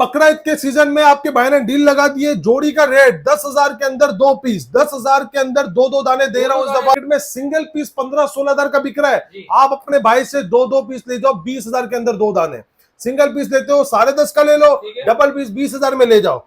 बकरा ईद के सीजन में आपके भाई ने डील लगा दी है। जोड़ी का रेट 10,000 के अंदर 2 पीस, 10,000 के अंदर दो दो दाने दे रहा हूं। इस दफा में सिंगल पीस 15-16 हजार का बिक रहा है। आप अपने भाई से दो पीस ले जाओ, 20,000 के अंदर 2 दाने। सिंगल पीस लेते हो 10.5 का ले लो, डबल पीस 20,000 में ले जाओ।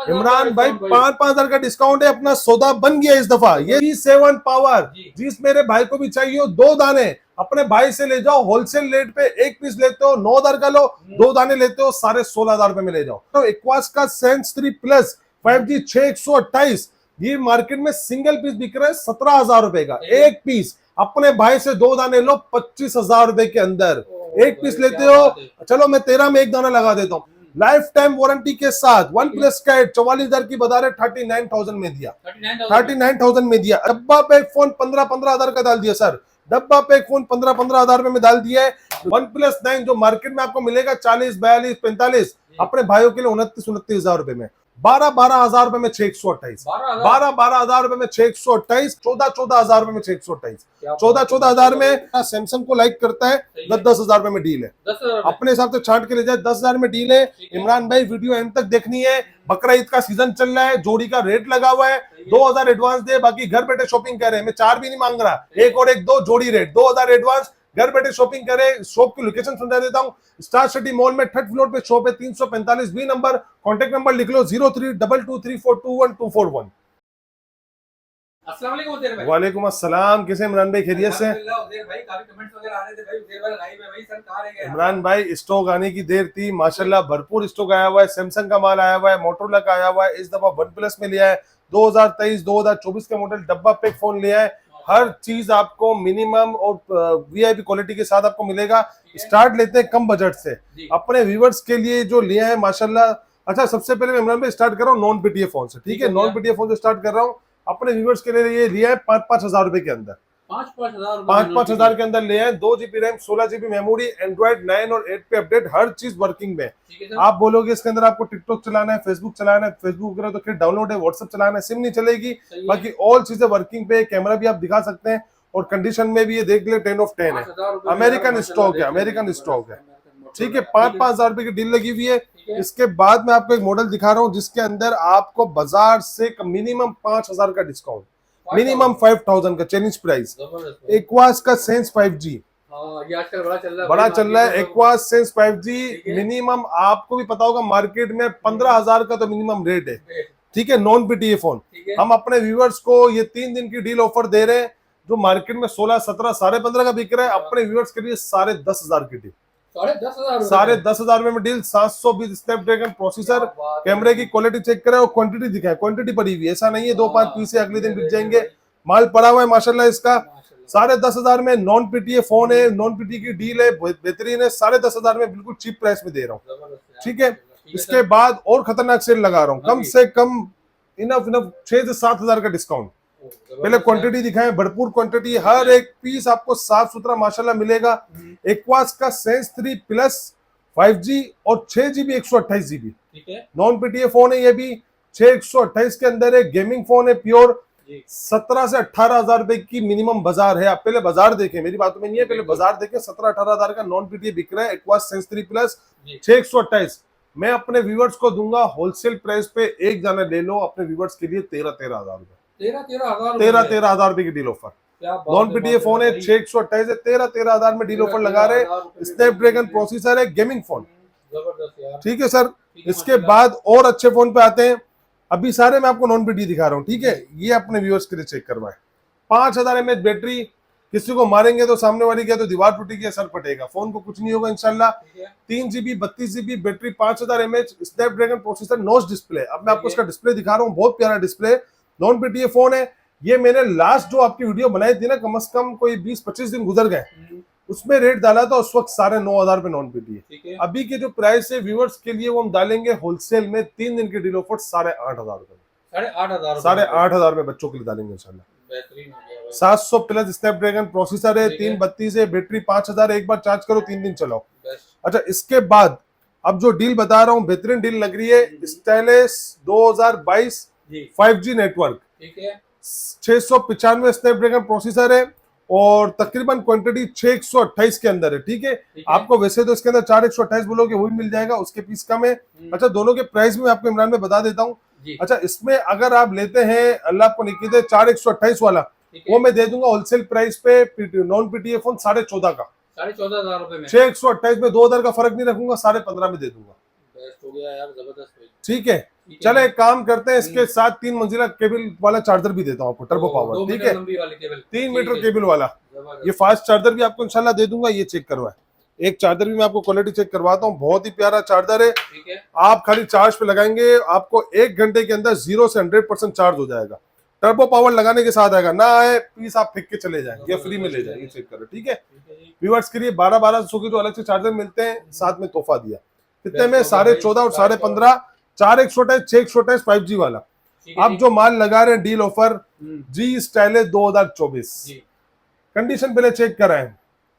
इमरान भाई 5,000 का डिस्काउंट है, अपना सौदा बन गया इस दफा। ये 7 पावर जिस मेरे भाई को भी चाहिए 2 दाने अपने भाई से ले जाओ। होलसेल रेट पे 1 पीस लेते हो 9,000 का लो, 2 दाने लेते हो 16,500 रुपए में ले जाओ। तो एक्वास का सेंस 3 प्लस 5G 6128 ये मार्केट में सिंगल पीस बिक रहा है 17,000 रुपए का। 1 पीस अपने भाई से 2 दाने लो 25,000 रुपए के अंदर। 1 पीस लेते हो, चलो मैं 13 में 1 दाना लगा देता हूँ। लाइफ टाइम वारंटी के साथ वन प्लस का 44,000 की बता रहे 39,000 में दिया। 39,000 में दिया। डब्बा पे फोन 15,000 का डाल दिया सर। डब्बा पे फोन 15,000 में डाल दिया है। वन प्लस 9 जो मार्केट में आपको मिलेगा 40, 42, 45 अपने भाइयों के लिए 29,000 रुपए में। 12,000 रुपए में 628, 12,000 रुपए में 628, 14,000 रुपए में 628, 14,000 में सैमसंग को लाइक करता है 10,000 रुपए में डील है। अपने हिसाब से छांट के ले जाए 10,000 में डील है। इमरान भाई वीडियो एंड तक देखनी है। बकरा ईद का सीजन चल रहा है, जोड़ी का रेट लगा हुआ है। 2,000 एडवांस दे, बाकी घर बैठे शॉपिंग कर रहे हैं। मैं 4 भी नहीं मांग रहा, 1 और 1 2 जोड़ी रेट 2,000 एडवांस, घर बैठे शॉपिंग करे। शॉप की लोकेशन समझा देता हूं। स्टार सिटी मॉल में 3rd फ्लोर पे शॉप है, 345 बी नंबर। कांटेक्ट नंबर लिख लो 0322342141। अस्सलाम वालेकुम उज़ैर भाई। वालेकुम अस्सलाम। कैसे इमरान भाई, खैरियत से? उज़ैर भाई काफी कमेंट्स वगैरह आ रहे थे भाई, उज़ैर भाई लाइव है भाई, सर कहां रह गए इमरान भाई? स्टॉक आने की देर थी, माशाल्लाह भरपूर स्टॉक आया हुआ है। सैमसंग का माल आया हुआ है, मोटोरोला का आया हुआ है। इस दफा वन प्लस में लिया है 2023 2024 का मॉडल डब्बा पैक फोन लिया है। हर चीज आपको मिनिमम और वीआईपी क्वालिटी के साथ आपको मिलेगा। स्टार्ट लेते हैं कम बजट से अपने व्यूअर्स के लिए जो लिया है माशाल्लाह। अच्छा, सबसे पहले मैं इमरान भाई स्टार्ट कर रहा हूँ नॉन पीटीए फोन से, ठीक है? नॉन पीटीए फोन से स्टार्ट कर रहा हूँ। अपने व्यूअर्स के लिए ये लिया है 5-5 हजार रुपए के अंदर। 5-5 हजार के अंदर ले आए। 2 GB RAM, 16 GB memory, Android 9 और 8 पे अपडेट, हर चीज वर्किंग में। आप बोलोगे इसके अंदर आपको टिकटॉक चलाना है, फेसबुक चलाना है, फेसबुक वगैरह तो फिर डाउनलोड है, व्हाट्सएप चलाना है, सिम नहीं चलेगी। बाकी ऑल चीजें वर्किंग पे। कैमरा भी आप दिखा सकते हैं और कंडीशन में भी ये देख ले 10 ऑफ 10 है। अमेरिकन स्टॉक है, अमेरिकन स्टॉक है, ठीक है। 5-5 हजार रुपए की डील लगी हुई है। इसके बाद मैं आपको एक मॉडल दिखा रहा हूँ जिसके अंदर आपको बाजार से मिनिमम 5,000 का डिस्काउंट, मिनिमम 5,000 का चैलेंज प्राइस। एक्वास का सेंस 5G ये आजकल बड़ा चल रहा है। एक्वास सेंस 5G मिनिमम आपको भी पता होगा मार्केट में 15,000 का तो मिनिमम रेट है, ठीक है? Non PTA phone. हम अपने व्यूअर्स को ये 3 दिन की डील ऑफर दे रहे हैं जो मार्केट में 16, 17, 15.5 का बिक रहा है। अपने व्यूअर्स के लिए 10,500 की डील, 10,500 में डील। 720 स्नैपड्रैगन प्रोसेसर, कैमरे की क्वालिटी चेक करें और क्वांटिटी दिखाए। क्वांटिटी पड़ी हुई है, ऐसा नहीं है 2-5 पीस है अगले दिन बिक जाएंगे। माल पड़ा हुआ है माशाल्लाह। इसका 10,500 में नॉन पीटीए फोन है, नॉन पीटीए की डील है, बेहतरीन है। 10,500 में बिल्कुल चीप प्राइस में दे रहा हूँ, ठीक है? इसके बाद और खतरनाक सेल लगा रहा हूँ, कम से कम इनफ 6 से 7 हजार का डिस्काउंट। पहले क्वांटिटी दिखाएं, भरपूर क्वांटिटी, हर एक पीस आपको साफ सुथरा माशाल्लाह मिलेगा। एक्वास का सेंस 3 प्लस 5G और 6 GB 128 GB non PTA phone है। ये भी 6/128 के अंदर है। गेमिंग फोन है प्योर। 17 से 18 हजार रुपए की मिनिमम बाजार है। आप पहले बाजार देखें, मेरी बातों में नहीं है, पहले बाजार देखें। 17-18 हजार का नॉन पीटीए बिक रहा है। एक्वास सेंस 3 प्लस 6/128 मैं अपने व्यूअर्स को दूंगा होलसेल प्राइस पे। एक जाना ले लो अपने व्यूअर्स के लिए 13,000 रुपए, 13,000 रुपए की deal offer. Non PTA phone है, 6/128 है, 13,000 में डील ऑफर लगा रहे। स्नैपड्रैगन प्रोसेसर है, गेमिंग फोन, ठीक है सर। इसके बाद और अच्छे फोन पे आते हैं। अभी सारे मैं आपको नॉन पीटीए दिखा रहा हूँ, ठीक है? ये अपने व्यूअर्स के लिए चेक करवाए। 5,000 mAh बैटरी, किसी को मारेंगे तो सामने वाली क्या तो दीवार टूटेगी, असर पड़ेगा, फोन को कुछ नहीं होगा इंशाल्लाह। 3 GB 32 GB battery, 5,000 mAh, Snapdragon processor, notch display. अब मैं आपको इसका डिस्प्ले दिखा रहा हूँ, बहुत प्यारा डिस्प्ले। नॉन पीटीए फोन है। ये मैंने लास्ट जो आपकी वीडियो बनाई थी ना, कम से कम कोई 20-25 दिन गुजर गए, उसमें रेट डाला था उस वक्त 9,500 पे नॉन पीटीए। अभी के जो प्राइस है व्यूअर्स के लिए वो हम डालेंगे होलसेल में 3 दिन की डील ऑफर 8,500 रुपए, 8,500 में बच्चों के लिए डालेंगे इंशाल्लाह। 700 प्लस स्नैपड्रैगन प्रोसेसर है, 332 है, बैटरी 5,000, एक बार चार्ज करो 3 दिन चलाओ। अच्छा, इसके बाद अब जो डील बता रहा हूँ बेहतरीन डील लग रही है। Stylish 2022 5G network, 695 Snapdragon processor है और तकरीबन क्वांटिटी 628 के अंदर है। ठीक है, ठीक है। आपको वैसे तो इसके अंदर 4 128 बोलोगे वही मिल जाएगा, उसके पीस कम है। अच्छा, दोनों के प्राइस में आपको इमरान में बता देता हूँ। जी। अच्छा, इसमें अगर आप लेते हैं, अल्लाह आपको नहीं दे, 4 128 वाला ठीक है। वो मैं दे दूंगा होलसेल प्राइस पे नॉन पीटीए फोन 14.5 का। 14,500 रुपए में 6 128 में 2000 का फर्क नहीं रखूंगा, 15.5 में दे दूंगा। बेस्ट हो गया यार, जबरदस्त भाई। ठीक है, ठीक है। चले एक काम करते हैं, इसके साथ 3 मंजिला केबल वाला चार्जर भी देता हूँ आपको, टर्बो दो पावर। ठीक मीटर है, लंबी वाली केबल, 3 ठीक मीटर है। केबल वाला, जबरदस्त। ये फास्ट चार्जर भी आपको इंशाल्लाह दे दूंगा। ये चेक करवाए, एक चार्जर भी मैं आपको क्वालिटी चेक करवाता हूँ, बहुत ही प्यारा चार्जर है। ठीक है। आप खाली चार्ज पे लगाएंगे, आपको 1 घंटे के अंदर 0 से 100% चार्ज हो जाएगा। टर्बो पावर लगाने के साथ आएगा, ना आए पीस आप फेंक के चले जाएंगे, फ्री में ले जाएंगे। चेक करो, ठीक है। ठीक है जी। व्यूअर्स के लिए 1200 के जो अलग से चार्जर मिलते हैं, साथ में तोहफा दिया। कितने में? बेस्ट हो गया 14.5 और भाई, 15.5, 4 128, 6 128 5G वाला। ठीक है आप जी। जो माल लगा रहे हैं डील ऑफर हम्म, जी स्टाइलिश 2024, जी। कंडीशन पहले चेक कराएं।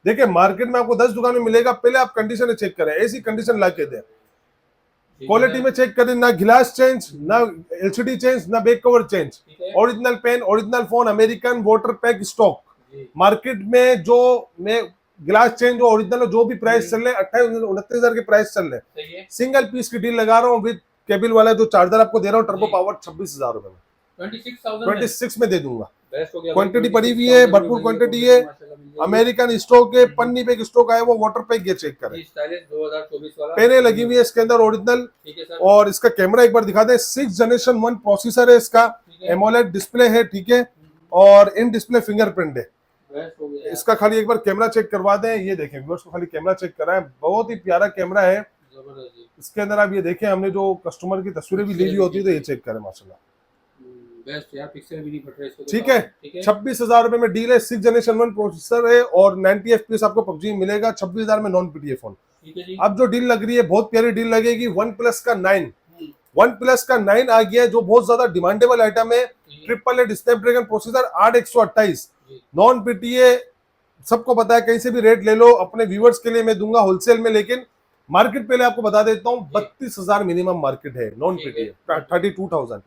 देखिए, मार्केट में आपको 10 दुकान में मिलेगा, पहले आप कंडीशन चेक करें, ऐसी कंडीशन ला के दें। ठीक क्वालिटी है। में चेक करें, ना गिलास चेंज, ना एलसीडी चेंज, ना बैक कवर चेंज, ठीक है। Original pen, original phone, American water pack stock. जी। मार्केट में जो में गिलास चेंज जो ओरिजिनल जो भी प्राइस चल रहे हैं 28-29 हजार के प्राइस चल रहे हैं। सही है। सिंगल पीस की डील लगा रहा हूँ विद केबल वाला जो चार्जर आपको दे रहा हूँ टर्बो जी। पावर 26,000 रुपए में, 26,000 में 26 में दे दूंगा। बेस्ट हो गया। क्वांटिटी पड़ी हुई है, भरपूर क्वांटिटी है। अमेरिकन स्टॉक है, पन्नी पे स्टॉक आया वो वाटर पैक, ये चेक करें। स्टाइलिश 2024 वाला पेने लगी हुई है इसके अंदर ओरिजिनल, ठीक है सर। और इसका कैमरा एक बार दिखा दें। 6 जनरेशन 1 प्रोसेसर है इसका, ठीक है। एमोलेड डिस्प्ले है। ठीक है, और इन डिस्प्ले फिंगरप्रिंट है। बेस्ट हो गया। इसका खाली एक बार कैमरा चेक करवा दें, ये देखें व्यूअर्स को खाली कैमरा चेक कराएं, बहुत ही प्यारा कैमरा है। जबरदस्त जी। इसके अंदर आप ये देखें, हमने जो कस्टमर की तस्वीरें भी ली हुई होती है, तो ये चेक करें माशाल्लाह। बेस्ट यार, पिक्सल भी नहीं फट रहा इसको तो। ठीक है, ठीक है। 26,000 रुपए में डील है। 6 जनरेशन 1 प्रोसेसर है और 90 FPS आपको पबजी मिलेगा। 26,000 में नॉन पीटीए फोन। ठीक है जी। अब जो डील लग रही है, बहुत प्यारी डील लगेगी। वन प्लस का 9 आ गया है, जो बहुत ज्यादा डिमांडेबल आइटम है। Triple eight Snapdragon processor 8128 non PTA, सबको पता है, कहीं से भी रेट ले लो। अपने व्यूअर्स के लिए मैं दूंगा होलसेल में, लेकिन मार्केट पहले आपको बता देता हूँ 32,000 मिनिमम मार्केट है नॉन पीटीए, 32,000।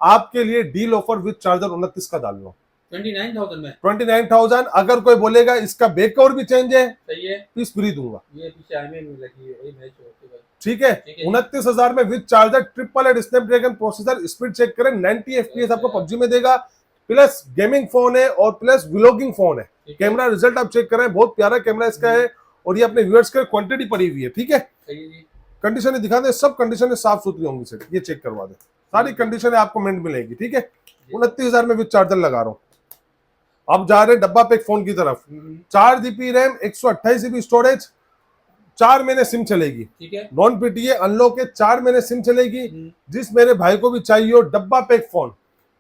आपके लिए डील ऑफर विद चार्जर 29 का डाल लो, 29,000 में 29,000। अगर कोई बोलेगा इसका बैक कवर भी चेंज है, सही है। पीस फ्री दूंगा। ये पीछे आई में लगी है भाई, मैच होती है। ठीक है, ठीक है। 29,000 में with charger triple eight Snapdragon processor, speed check करें, 90 FPS आपको पबजी में देगा, प्लस गेमिंग फोन है और प्लस व्लॉगिंग फोन है। ठीक है। कैमरा रिजल्ट आप चेक करें, बहुत प्यारा कैमरा इसका है, और ये अपने व्यूअर्स के क्वांटिटी पड़ी हुई है। ठीक है, सही है जी। कंडीशन दिखा दे, सब कंडीशन साफ सुथरी होंगी सर, ये चेक करवा दे, सारी कंडीशन आपको मिनट मिलेगी। ठीक है, 29,000 में विद चार्जर लगा रहा हूँ। अब जा रहे हैं डब्बा पैक फोन की तरफ। 4 GB रैम, 128 GB स्टोरेज, 4 महीने सिम चलेगी। ठीक है। नॉन पीटीए अनलॉक है, 4 महीने सिम चलेगी। जिस मेरे भाई को भी चाहिए हो डब्बा पैक फोन,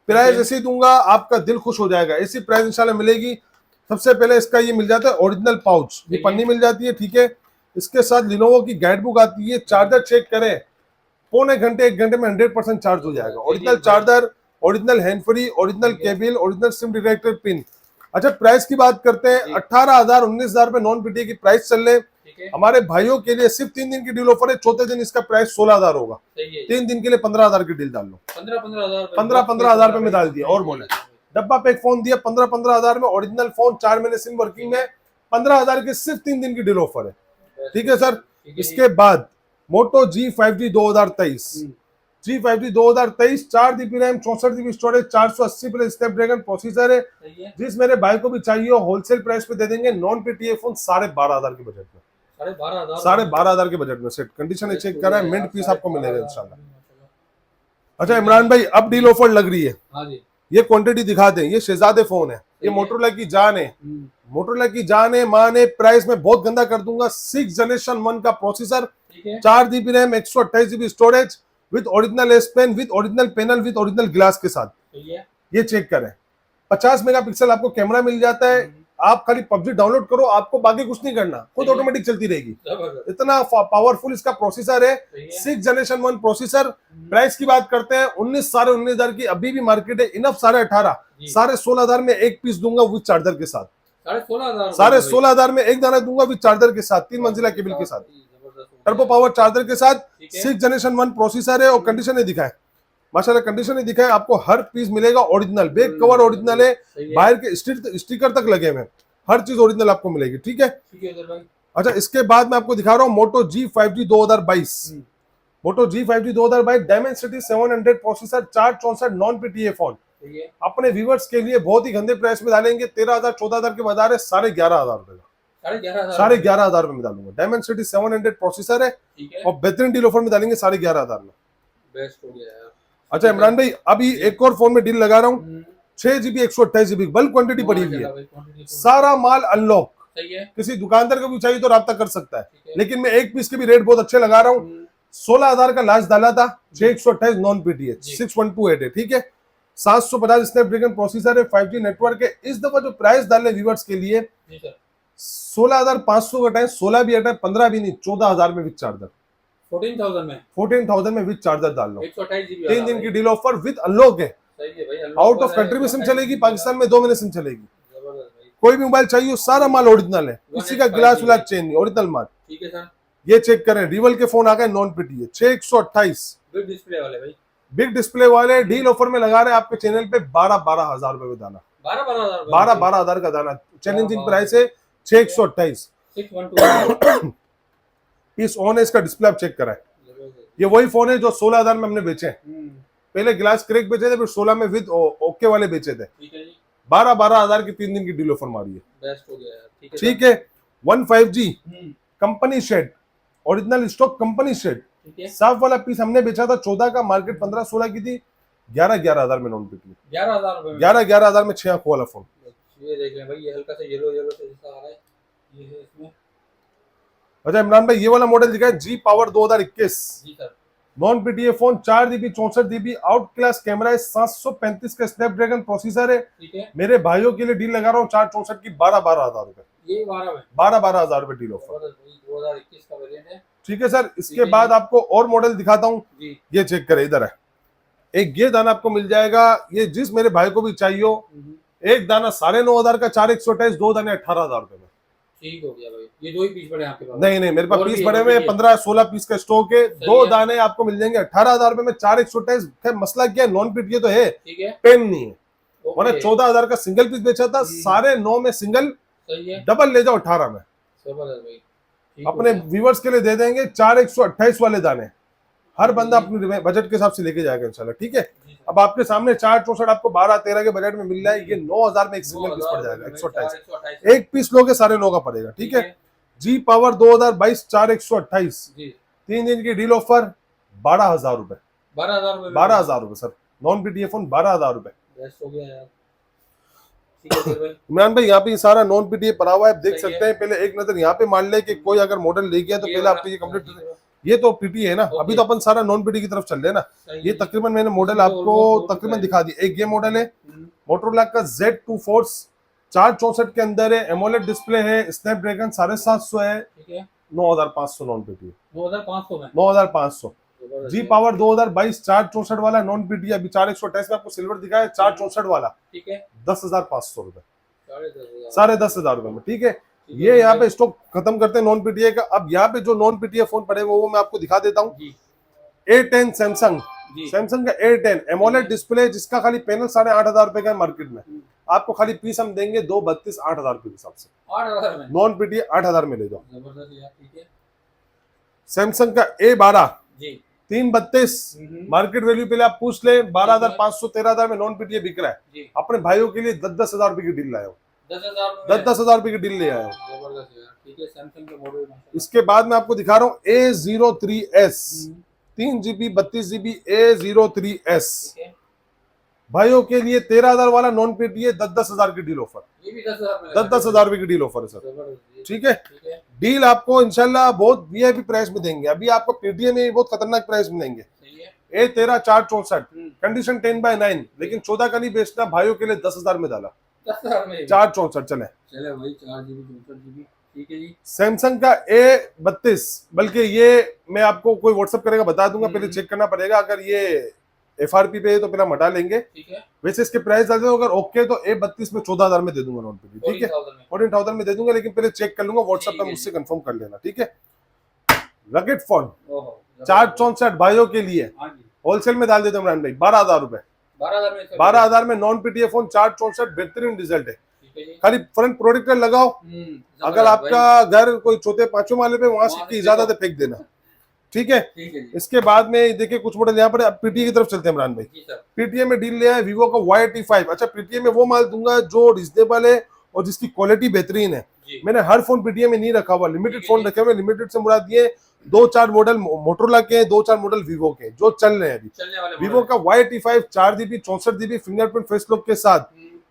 प्राइस ऐसी दूंगा आपका दिल खुश हो जाएगा। ऐसी प्राइस इंशाल्लाह मिलेगी। सबसे पहले इसका ये मिल जाता है ओरिजिनल पाउच, ये पन्नी मिल जाती है। ठीक है, इसके साथ लिनोवो की गाइड बुक आती है। चार्जर चेक करें, पौने घंटे 1 घंटे में 100% चार्ज हो जाएगा। Original charger, original hand free, original cable, original SIM detector pin. अच्छा, प्राइस की बात करते हैं। 18,000 19,000 रुपए नॉन पीटीए की प्राइस चल रहे। हमारे भाइयों के लिए सिर्फ 3 दिन की डील ऑफर है। चौथे दिन इसका प्राइस 16,000 होगा। 3 दिन के लिए 15,000 की डील डाल लो। 15,000 रुपए में डाल दिया। और बोले डब्बा पैक फोन दिया 15,000 में, ओरिजिनल फोन, 4 महीने सिम वर्किंग में, 15,000 की सिर्फ 3 दिन की डील ऑफर है। ठीक है सर। इसके बाद मोटो G5G 2023, G5G 2023, 4 GB RAM, 64 GB storage, 480 plus Snapdragon processor है। जिस मेरे भाई को भी चाहिए होलसेल प्राइस पे दे देंगे। नॉन पीटीए फोन 12,500 के बजट में, 12,500 के बजट में सेट। कंडीशन चेक करा है, मिनट पीस आपको मिलेगा इंशाल्लाह। अच्छा इमरान भाई, अब डील ऑफर लग रही है। हाँ जी। ये क्वांटिटी दिखा दें, ये शहजादे फोन है, ये मोटोरोला की जान है, मोटोरोला की जान है, मान है। प्राइस में बहुत गंदा कर दूंगा। 6 जनरेशन 1 का processor, 4 GB RAM, 128 GB storage, with original S pen, with original panel, with original glass के साथ। ये चेक करें, 50 मेगापिक्सल आपको कैमरा मिल जाता है। आप खाली पबजी डाउनलोड करो, आपको बाकी कुछ नहीं करना, खुद ऑटोमेटिक चलती रहेगी। इतना पावरफुल इसका प्रोसेसर है। 6 जनरेशन 1 प्रोसेसर। प्राइस की बात करते हैं 19,000 की अभी भी मार्केट है। इनफ 18,500, 16,500 में एक पीस दूंगा विद चार्जर के साथ। 16,500 में एक दाना दूंगा विद चार्जर के साथ, 3 मंजिला केबल के साथ, टर्बो पावर चार्जर के साथ। 6 जनरेशन 1 प्रोसेसर है और कंडीशन दिखाए माशाल्लाह, कंडीशन दिखाए। आपको हर पीस मिलेगा ओरिजिनल, बैक कवर ओरिजिनल है, बाहर के स्टिकर तक लगे हुए। हर चीज ओरिजिनल आपको मिलेगी, ठीक है। ठीक है उधर भाई। अच्छा, इसके बाद मैं आपको दिखा रहा हूँ मोटो G5G 2022। मोटो G5G 2022 Dimensity 700 processor, 464 non PTA phone. ठीक है। अपने व्यूवर्स के लिए बहुत ही गंदे प्राइस में डालेंगे, 13,000 14,000 के बाजार है, 11,500 रुपए का, 11,500 11,500 में डालूंगा। डायमेंसिटी 700 प्रोसेसर है ठीक है। और बेहतरीन डील ऑफर में डालेंगे 11,500 में। बेस्ट हो गया यार। अच्छा इमरान भाई, अभी एक और फोन में डील लगा रहा हूँ, 6GB 128GB बल्क क्वांटिटी पड़ी हुई है, सारा माल अनलॉक। सही है। किसी दुकानदार को भी चाहिए तो राब्ता कर सकता है, ठीक है। लेकिन मैं एक पीस के भी रेट बहुत अच्छे लगा रहा हूँ। 16,000 का लास्ट डाला था, 6/128 नॉन पीटीए 6128 है, ठीक है। 750 स्नैपड्रैगन प्रोसेसर है, 5G नेटवर्क है। इस दफा जो प्राइस डाले व्यूवर्स के लिए, 16,500 घटाए, 16 भी हटाए, 15 भी नहीं, 14,000 में विद चार्जर, 14,000 में विद चार्जर डाल लो। 128GB 3 दिन की डील ऑफर विद अनलॉक है। सही है भाई। आउट ऑफ कंट्री में सिम चलेगी, पाकिस्तान में 2 महीने सिम चलेगी। जबरदस्त भाई। कोई भी मोबाइल चाहिए, सारा माल ओरिजिनल है, किसी का गिलास विलास चेंज नहीं, ओरिजिनल माल। ठीक है सर। ये चेक करें, रिवल के फोन आ गए नॉन पीटीए 6/128 बिग डिस्प्ले वाले भाई, बिग डिस्प्ले वाले डील ऑफर में लगा रहे हैं आपके चैनल पे 12,000 रुपए में दाना, 12,000 का दाना। चैलेंजिंग प्राइस है 6/128। 612 पीस ऑन है, इसका डिस्प्ले आप चेक कराएं। ये वही फोन है जो 16,000 में हमने बेचे हैं। पहले ग्लास क्रेक बेचे थे, फिर 16 में विद ओके वाले बेचे थे। ठीक है जी। 12,000 की 3 दिन की डील ऑफर मारी है। बेस्ट हो गया यार। ठीक है। 15G कंपनी शेड, ओरिजिनल स्टॉक कंपनी शेड, ठीक है। साफ वाला पीस हमने बेचा था 14 का, मार्केट 15-16 की थी, 11,000 में नॉन पीटी, 11,000 रुपए में। 11,000 में 6 आंखों वाला फोन। ये देख लें भाई, ये हल्का सा येलो से जैसा आ रहा है, ये है इसमें। अच्छा इमरान भाई, ये वाला मॉडल दिखा है G Power 2021 जी sir. Non PTA phone, 4GB 64GB out class camera है, 735 का स्नैपड्रैगन प्रोसेसर है। ठीक है। मेरे भाइयों के लिए डील लगा रहा हूँ 464 की 12,000 रुपए, ये 12 में 12,000 रुपए डील ऑफर। 2021 का वेरिएंट है। ठीक है सर। इसके बाद आपको और मॉडल दिखाता हूँ, जी। ये चेक करें, इधर है एक ये दाना आपको मिल जाएगा, ये जिस मेरे भाई को भी चाहिए हो, एक दाना 9,500 का, 4/128, 2 दाने 18,000 रुपए में। ठीक हो गया भाई। ये 2 ही पीस पड़े आपके पास? नहीं नहीं, मेरे पास और पीस भी बड़े है, हुए और भी है। 15-16 पीस का स्टॉक है। सही 2 है। दाने आपको मिल जाएंगे 18,000 रुपए में, 4/128। खैर मसला क्या है, नॉन पीटीए तो है, ठीक है। पेन नहीं है। ओके। मैंने 14,000 का सिंगल पीस बेचा था, 9.5 में सिंगल, सही है। डबल ले जाओ 18 में। जबरदस्त भाई। ठीक हो अपने गया। व्यूवर्स के लिए दे देंगे 4/128 वाले दाने, हर बंदा अपने बजट के हिसाब से लेके जाएगा इंशाल्लाह। ठीक है। जी सर। अब आपके सामने 4/64 आपको 12-13 के बजट में मिल रहा है, ये 9,000 में एक सिंगल पीस पड़ जाएगा, 128 एक पीस लोगे 9.5 का पड़ेगा। ठीक है। G Power 2022 4/128 जी। 3 दिन की डील ऑफर 12,000 रुपए, 12,000 रुपए। 12,000 रुपए सर, नॉन पीटीए फोन 12,000 रुपए। बेस्ट हो गया यार। ठीक है सर भाई। इमरान भाई, यहाँ पे ये सारा नॉन पीटीए पड़ा हुआ है, आप देख सही सकते है। हैं। पहले एक नजर यहाँ पे मान ले कि कोई अगर मॉडल ले गया तो ये पहले वाला- आपको ये कंप्लीट, ये तो पीटीए है ना, ओके। अभी तो अपन सारा नॉन पीटी की तरफ चल रहे हैं ना। सही ये है। तकरीबन मैंने मॉडल इसमें तो आपको almost हो तकरीबन चुका दिखा दिया। एक ये मॉडल है हम्म। मोटरोला का Z2 फोर्स, 464 के अंदर है, एमोलेड डिस्प्ले है, स्नैपड्रैगन 750 है, ठीक है। 9,500 नॉन पीटीए, 2,500 में। 9,500। जबरदस्त G है। Power 2022 464 वाला नॉन पीटीए, अभी 4/128 में आपको सिल्वर दिखा है, 464 वाला ठीक है। 10,500 रुपए, 10,500। 10,500 रुपए में। ठीक है। ठीक है ये यहाँ भाई। पे स्टॉक खत्म करते हैं नॉन पीटीए का। अब यहाँ पे जो नॉन पीटीए फोन पड़े हुए वो मैं आपको दिखा देता हूँ। जी। A10 सैमसंग, जी। सैमसंग का A10 एमोलेड डिस्प्ले, जिसका खाली पैनल 8,500 रुपए का है मार्केट में, आपको खाली पीस हम देंगे 232 8,000 रुपए के हिसाब से, 8,000 में। नॉन पीटीए 8,000 में ले जाओ। जबरदस्त यार। ठीक है। सैमसंग का A12 जी। 332 मार्केट वैल्यू पहले आप पूछ ले, 12,500 13,000 में नॉन पीटीए बिक रहा है। जी। अपने भाइयों के लिए 10,000 रुपए की डील लाया हूँ, 10,000 में। 10,000 रुपए की डील ले आया हूँ। जबरदस्त यार। ठीक है। सैमसंग का मॉडल। इसके बाद मैं आपको दिखा रहा हूँ A03s 3GB 32GB A03s, ठीक है। भाइयों के लिए 13,000 वाला नॉन पीटीए 10,000 की डील ऑफर, ये भी 10,000 में। 10,000 रुपए की डील ऑफर है सर। जबरदस्त। ठीक है। ठीक है। डील आपको इंशाल्लाह बहुत वीआईपी प्राइस में देंगे। अभी आपको पीटीए में बहुत खतरनाक प्राइस में देंगे। सही है। A13 464 कंडीशन 10/9, लेकिन 14 का नहीं बेचना, भाइयों के लिए 10,000 में डाला, 10,000 में। 464 चले। चले भाई। 4GB 64GB। ठीक है जी। सैमसंग का A32, बल्कि ये मैं आपको कोई व्हाट्सएप करेगा बता दूंगा, पहले चेक करना पड़ेगा। अगर ये एफआरपी पे है तो पहले हम हटा लेंगे। ठीक है। वैसे इसके प्राइस डाल दो, अगर ओके तो A32 में 14,000 में दे दूंगा नॉन पीटी। ठीक है। 14,000 में। 14,000 में दे दूंगा, लेकिन पहले चेक कर लूंगा, व्हाट्सएप ठीक पे है। मुझसे कंफर्म कर लेना। ठीक है। रकेट फोन ओहो। 464 भाइयों के लिए हाँ जी। होलसेल में डाल देते इमरान भाई, 12,000 रुपए, 12,000 में। 12,000 में नॉन पीटीए फोन 464, बेहतरीन रिजल्ट है। है जी। खाली फ्रंट प्रोटेक्टर लगाओ। अगर जबरदस्त आपका घर कोई चौथे पांचवें माले पे, वहां वहां से से की इजाजत है, फेंको। फेंक देना। ठीक है। ठीक है जी। इसके बाद में देखिए कुछ मॉडल यहाँ पर। अब पीटीए की तरफ चलते हैं इमरान भाई। जी सर। पीटीए में डील लिया है वीवो का Y85। अच्छा, पीटीए में वो माल दूंगा जो रिजनेबल है और जिसकी क्वालिटी बेहतरीन है। जी। मैंने हर फोन पीटीए में नहीं रखा हुआ, लिमिटेड ठीक है फोन जी। रखे हुए। लिमिटेड से मुराद ये 2-4 मॉडल मोटरोला के हैं, 2-4 मॉडल वीवो के हैं, जो चल रहे हैं अभी। चलने वाले वीवो का Y85 4GB 64GB fingerprint face lock के साथ,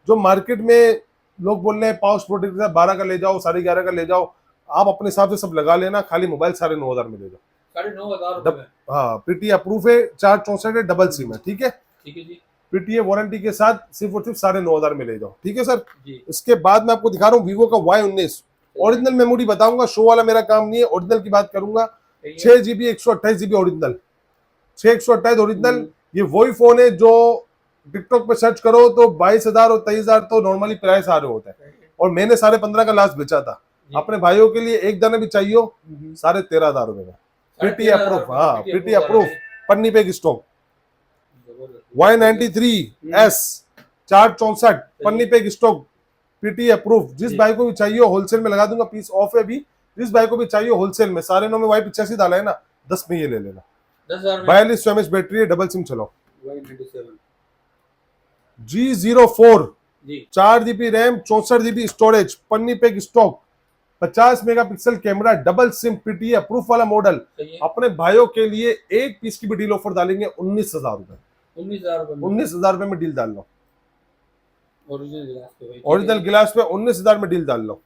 जो मार्केट में लोग बोल रहे हैं पाउच प्रोटेक्टर 12 का ले जाओ, 11.5 का ले जाओ, आप अपने हिसाब से सब लगा लेना, खाली मोबाइल 9,500 में ले जाओ। 9,500 में। हाँ, पीटीए अप्रूव है, 464 है, डबल सिम है। ठीक है। ठीक है जी। पीटीए वारंटी के साथ सिर्फ और सिर्फ 9,500 में ले जाओ। ठीक है सर। जी। इसके बाद मैं आपको दिखा रहा हूँ वीवो का Y19। ओरिजिनल मेमोरी बताऊंगा, शो वाला मेरा काम नहीं है, ओरिजिनल की बात करूंगा। 6GB 128GB original, 6/128 original. ये वही फोन है जो टिकटॉक पे सर्च करो तो 22,000 और 23,000 तो नॉर्मली प्राइस आ रहे होते हैं, और मैंने 15.5 का लास्ट बेचा था। अपने भाइयों के लिए एक दाना भी चाहिए 13,500 रुपए में। पीटी अप्रूफ, हाँ पीटी अप्रूफ, पन्नी पे स्टॉक। Y93S 464 पन्नी पे स्टॉक, पीटी अप्रूफ। जिस भाई को भी चाहिए होलसेल में लगा दूंगा, पीस ऑफ है अभी। जिस भाई को भी चाहिए होलसेल में, सारे नौ में Y85 डाला है ना, 10 में ये ले लेना। 4200 mAh बैटरी है, डबल सिम चलाओ। G04 4GB RAM 64GB storage, पन्नी पे stock, 50 megapixel camera, double SIM, PT approve वाला मॉडल। अपने भाइयों के लिए एक पीस की भी डील ऑफर डालेंगे 19,000 रुपए। 19,000 रुपए में डील डाल लो। ओरिजिनल गिलास पे 19,000 में डील डाल लो।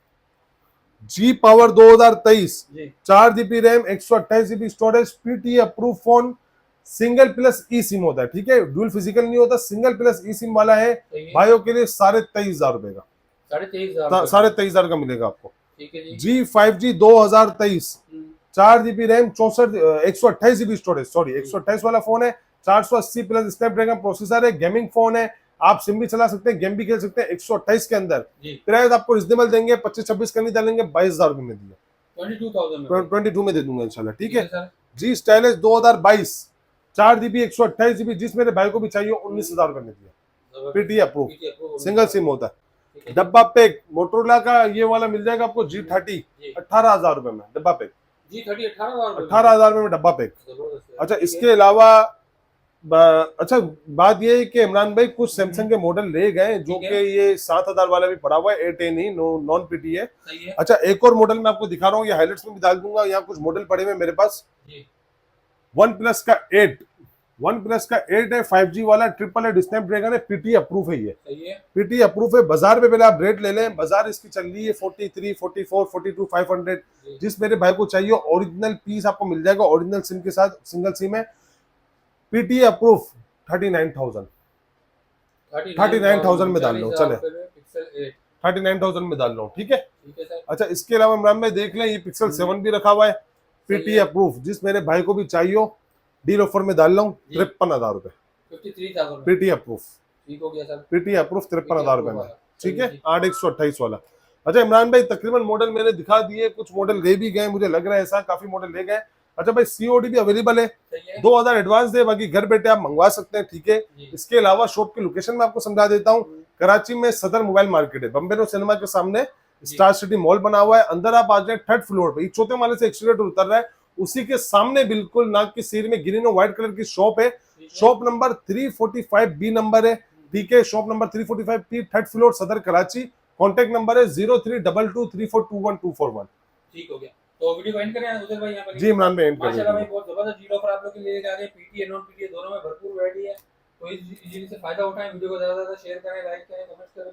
G power 2023 4GB RAM 128GB storage, PT approve phone, single plus E SIM होता है। ठीक है, डुअल फिजिकल नहीं होता, सिंगल प्लस ई सिम वाला है। भाइयों के लिए 23,500 रुपए का, 23,500 का मिलेगा आपको। G5G 2023 4GB RAM 128GB storage, sorry 128 वाला फोन है। 480 प्लस स्नैपड्रैगन प्रोसेसर है, गेमिंग फोन है, आप सिम भी चला सकते हैं, गेम भी खेल सकते हैं। 128 के अंदर प्राइस आपको रिजनेबल देंगे, 25-26 का नहीं डालेंगे, 22,000 रुपए में दिया, 22 में दे दूंगा इंशाल्लाह। ठीक है। जी स्टाइलिश 2022 4GB 128GB, जिस मेरे भाई को भी चाहिए 19,000 रुपए में दिया, पीटी अप्रूव, सिंगल सिम होता है। डब्बा पैक मोटरोला का ये वाला मिल जाएगा आपको G30 18,000 रुपए में डब्बा पैक। G30 18,000 रुपए में डब्बा पैक। अच्छा, इसके अलावा अच्छा बात ये है कि इमरान भाई कुछ सैमसंग के मॉडल ले गए, जो कि ये 7,000 वाला भी पड़ा हुआ है, A10 ही, नॉन पीटी है। अच्छा, एक और मॉडल मैं आपको दिखा रहा हूँ, ये हाइलाइट्स में भी डाल दूंगा। यहाँ कुछ मॉडल पड़े हुए मेरे पास। वन प्लस का 8 है, 5G वाला, ट्रिपल एड स्नैपड्रैगन है, पीटी अप्रूव है। ये पीटी अप्रूव है। बाजार पे पहले आप रेट ले लें, बाजार इसकी चल रही है 43, 44, 42, 500। जिस मेरे भाई को चाहिए ओरिजिनल पीस आपको मिल जाएगा, ओरिजिनल सिम के साथ, सिंगल सिम है, पीटी अप्रूव 39,000 में डाल लो, चले 39,000 में डाल लो। ठीक है। अच्छा, इसके अलावा इमरान भाई देख लें, ये पिक्सल 7 भी रखा हुआ है, पीटी अप्रूव। जिस मेरे भाई को भी चाहिए डील ऑफर में डाल लो 53,000 रुपए, 53,000 पीटी अप्रूव। ठीक हो गया सर, पीटी अप्रूव 53,000 रुपए में। ठीक है, 8/128 वाला। अच्छा इमरान भाई, तकरीबन मॉडल मैंने दिखा दिए, कुछ मॉडल ले भी गए, मुझे लग रहा है ऐसा काफी मॉडल ले गए। अच्छा भाई, सीओडी भी अवेलेबल है, 2,000 एडवांस दे, बाकी घर बैठे आप मंगवा सकते हैं। ठीक है। इसके अलावा शॉप की लोकेशन में आपको समझा देता हूँ। कराची में सदर मोबाइल मार्केट है, बम्बे सिनेमा के सामने स्टार सिटी मॉल बना हुआ है। अंदर आप आ जाए 3rd फ्लोर पे, चौथे माले से एक्सीलेटर उतर रहा है, उसी के सामने बिल्कुल नाक की सीर में ग्रीन और व्हाइट कलर की शॉप है। शॉप नंबर 345B नंबर है। ठीक है, shop number 345B, 3rd floor, सदर कराची। कॉन्टेक्ट नंबर है 0322342141। ठीक हो गया। तो वीडियो को एंड करें उधर भाई, यहाँ पर जी इमरान भाई एंड करें। माशाल्लाह भाई, बहुत जबरदस्त डील ऑफर आप लोग के लिए लेके आ गए। पीटी नॉन पीटी दोनों में भरपूर वैरायटी है, तो इजीली से फायदा उठाएं। वीडियो को ज्यादा से ज्यादा शेयर करें, लाइक करें, कमेंट करें।